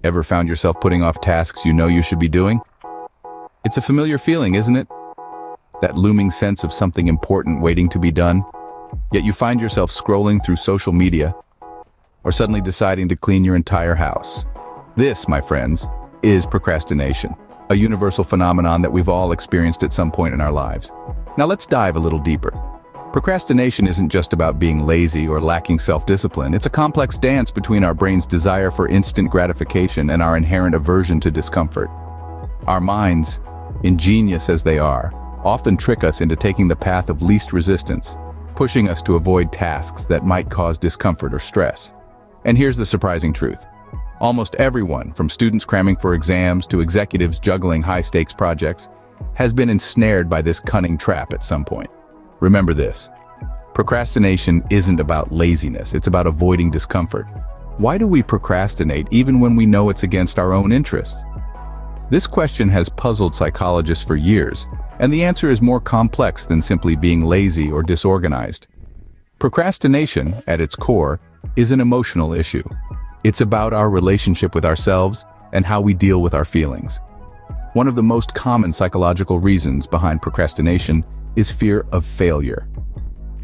Ever found yourself putting off tasks you know you should be doing? It's a familiar feeling, isn't it? That looming sense of something important waiting to be done. Yet you find yourself scrolling through social media or suddenly deciding to clean your entire house. This, my friends, is procrastination, a universal phenomenon that we've all experienced at some point in our lives. Now let's dive a little deeper. Procrastination isn't just about being lazy or lacking self-discipline. It's a complex dance between our brain's desire for instant gratification and our inherent aversion to discomfort. Our minds, ingenious as they are, often trick us into taking the path of least resistance, pushing us to avoid tasks that might cause discomfort or stress. And here's the surprising truth. Almost everyone, from students cramming for exams to executives juggling high-stakes projects, has been ensnared by this cunning trap at some point. Remember this. Procrastination isn't about laziness, it's about avoiding discomfort. Why do we procrastinate even when we know it's against our own interests? This question has puzzled psychologists for years, and the answer is more complex than simply being lazy or disorganized. Procrastination, at its core, is an emotional issue. It's about our relationship with ourselves and how we deal with our feelings. One of the most common psychological reasons behind procrastination is fear of failure.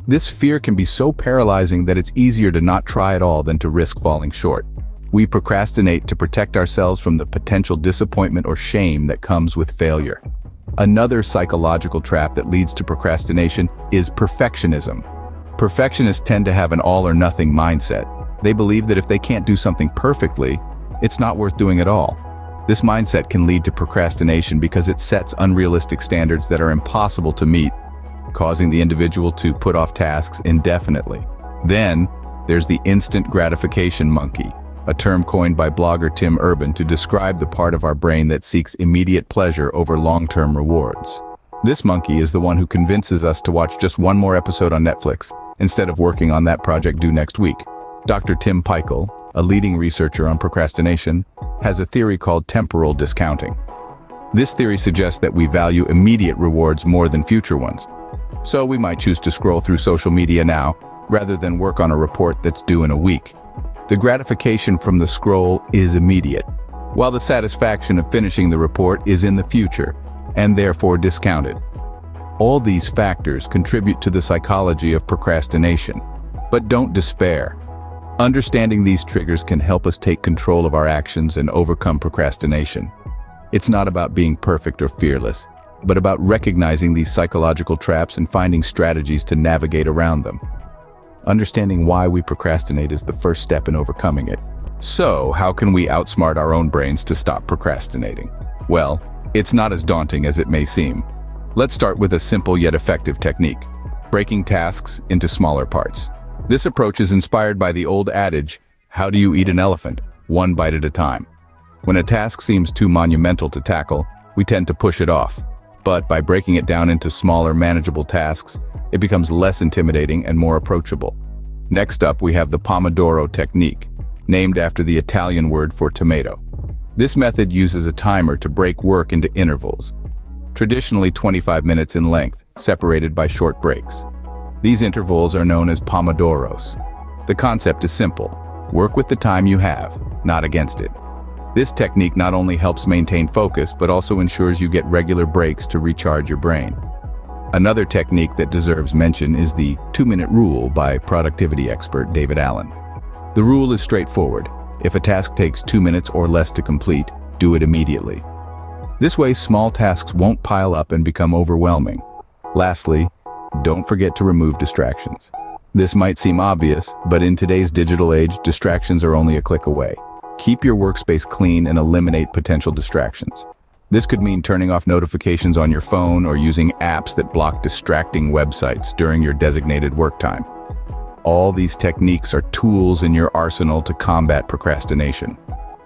This fear can be so paralyzing that it's easier to not try at all than to risk falling short. We procrastinate to protect ourselves from the potential disappointment or shame that comes with failure. Another psychological trap that leads to procrastination is perfectionism. Perfectionists tend to have an all-or-nothing mindset. They believe that if they can't do something perfectly, it's not worth doing at all. This mindset can lead to procrastination because it sets unrealistic standards that are impossible to meet, causing the individual to put off tasks indefinitely. Then, there's the instant gratification monkey, a term coined by blogger Tim Urban to describe the part of our brain that seeks immediate pleasure over long-term rewards. This monkey is the one who convinces us to watch just one more episode on Netflix, instead of working on that project due next week. Dr. Tim Peichel, a leading researcher on procrastination, has a theory called temporal discounting. This theory suggests that we value immediate rewards more than future ones. So we might choose to scroll through social media now, rather than work on a report that's due in a week. The gratification from the scroll is immediate, while the satisfaction of finishing the report is in the future, and therefore discounted. All these factors contribute to the psychology of procrastination. But don't despair. Understanding these triggers can help us take control of our actions and overcome procrastination. It's not about being perfect or fearless, but about recognizing these psychological traps and finding strategies to navigate around them. Understanding why we procrastinate is the first step in overcoming it. So, how can we outsmart our own brains to stop procrastinating? Well, it's not as daunting as it may seem. Let's start with a simple yet effective technique: breaking tasks into smaller parts. This approach is inspired by the old adage, how do you eat an elephant? One bite at a time. When a task seems too monumental to tackle, we tend to push it off. But by breaking it down into smaller, manageable tasks, it becomes less intimidating and more approachable. Next up, we have the Pomodoro technique, named after the Italian word for tomato. This method uses a timer to break work into intervals, traditionally 25 minutes in length, separated by short breaks. These intervals are known as pomodoros. The concept is simple: work with the time you have, not against it. This technique not only helps maintain focus, but also ensures you get regular breaks to recharge your brain. Another technique that deserves mention is the 2-minute rule by productivity expert David Allen. The rule is straightforward. If a task takes 2 minutes or less to complete, do it immediately. This way, small tasks won't pile up and become overwhelming. Lastly, don't forget to remove distractions. This might seem obvious, but in today's digital age, distractions are only a click away. Keep your workspace clean and eliminate potential distractions. This could mean turning off notifications on your phone or using apps that block distracting websites during your designated work time. All these techniques are tools in your arsenal to combat procrastination.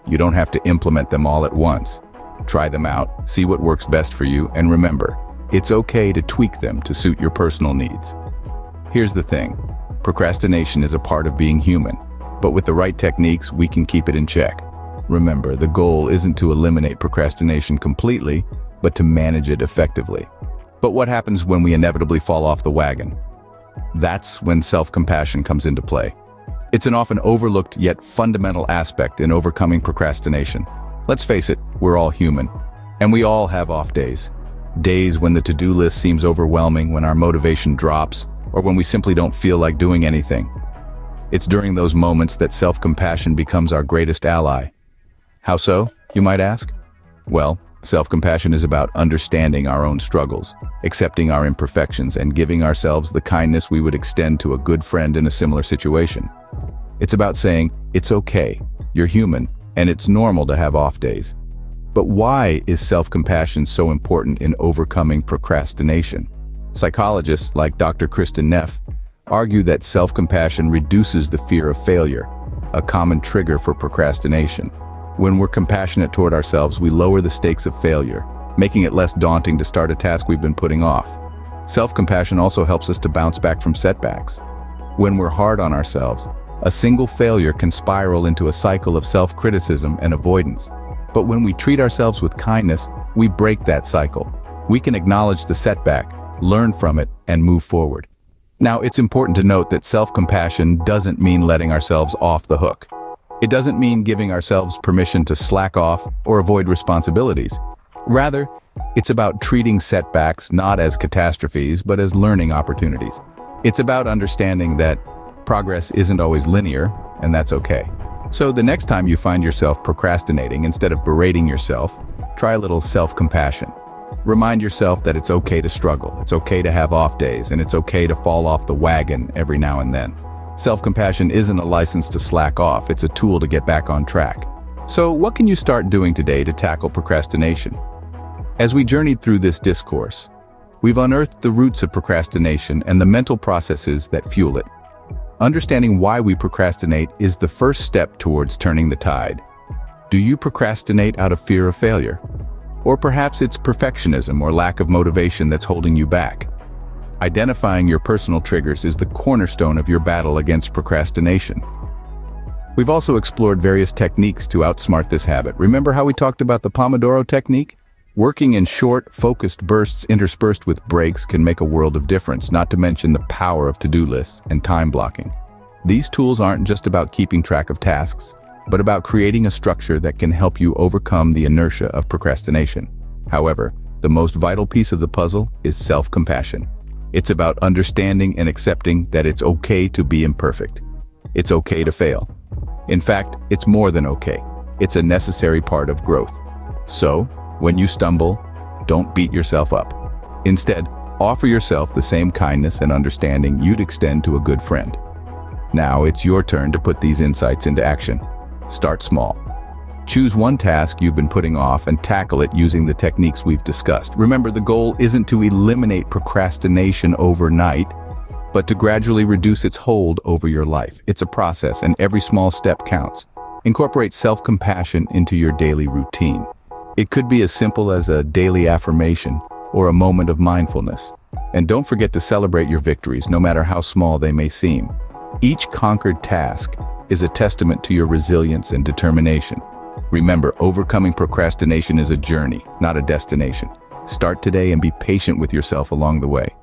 You don't have to implement them all at once. Try them out, see what works best for you, and remember, it's okay to tweak them to suit your personal needs. Here's the thing: procrastination is a part of being human, but with the right techniques, we can keep it in check. Remember, the goal isn't to eliminate procrastination completely, but to manage it effectively. But what happens when we inevitably fall off the wagon? That's when self-compassion comes into play. It's an often overlooked yet fundamental aspect in overcoming procrastination. Let's face it, we're all human, and we all have off days. Days when the to-do list seems overwhelming, when our motivation drops, or when we simply don't feel like doing anything. It's during those moments that self-compassion becomes our greatest ally. How so, you might ask? Well, self-compassion is about understanding our own struggles, accepting our imperfections, and giving ourselves the kindness we would extend to a good friend in a similar situation. It's about saying, it's okay, you're human, and it's normal to have off days. But why is self-compassion so important in overcoming procrastination? Psychologists like Dr. Kristen Neff argue that self-compassion reduces the fear of failure, a common trigger for procrastination. When we're compassionate toward ourselves, we lower the stakes of failure, making it less daunting to start a task we've been putting off. Self-compassion also helps us to bounce back from setbacks. When we're hard on ourselves, a single failure can spiral into a cycle of self-criticism and avoidance. But when we treat ourselves with kindness, we break that cycle. We can acknowledge the setback, learn from it, and move forward. Now, it's important to note that self-compassion doesn't mean letting ourselves off the hook. It doesn't mean giving ourselves permission to slack off or avoid responsibilities. Rather, it's about treating setbacks not as catastrophes, but as learning opportunities. It's about understanding that progress isn't always linear, and that's okay. So the next time you find yourself procrastinating, instead of berating yourself, try a little self-compassion. Remind yourself that it's okay to struggle, it's okay to have off days, and it's okay to fall off the wagon every now and then. Self-compassion isn't a license to slack off, it's a tool to get back on track. So what can you start doing today to tackle procrastination? As we journeyed through this discourse, we've unearthed the roots of procrastination and the mental processes that fuel it. Understanding why we procrastinate is the first step towards turning the tide. Do you procrastinate out of fear of failure? Or perhaps it's perfectionism or lack of motivation that's holding you back. Identifying your personal triggers is the cornerstone of your battle against procrastination. We've also explored various techniques to outsmart this habit. Remember how we talked about the Pomodoro technique? Working in short, focused bursts interspersed with breaks can make a world of difference, not to mention the power of to-do lists and time blocking. These tools aren't just about keeping track of tasks, but about creating a structure that can help you overcome the inertia of procrastination. However, the most vital piece of the puzzle is self-compassion. It's about understanding and accepting that it's okay to be imperfect. It's okay to fail. In fact, it's more than okay. It's a necessary part of growth. So, when you stumble, don't beat yourself up. Instead, offer yourself the same kindness and understanding you'd extend to a good friend. Now it's your turn to put these insights into action. Start small. Choose one task you've been putting off and tackle it using the techniques we've discussed. Remember, the goal isn't to eliminate procrastination overnight, but to gradually reduce its hold over your life. It's a process, and every small step counts. Incorporate self-compassion into your daily routine. It could be as simple as a daily affirmation or a moment of mindfulness. And don't forget to celebrate your victories, no matter how small they may seem. Each conquered task is a testament to your resilience and determination. Remember, overcoming procrastination is a journey, not a destination. Start today and be patient with yourself along the way.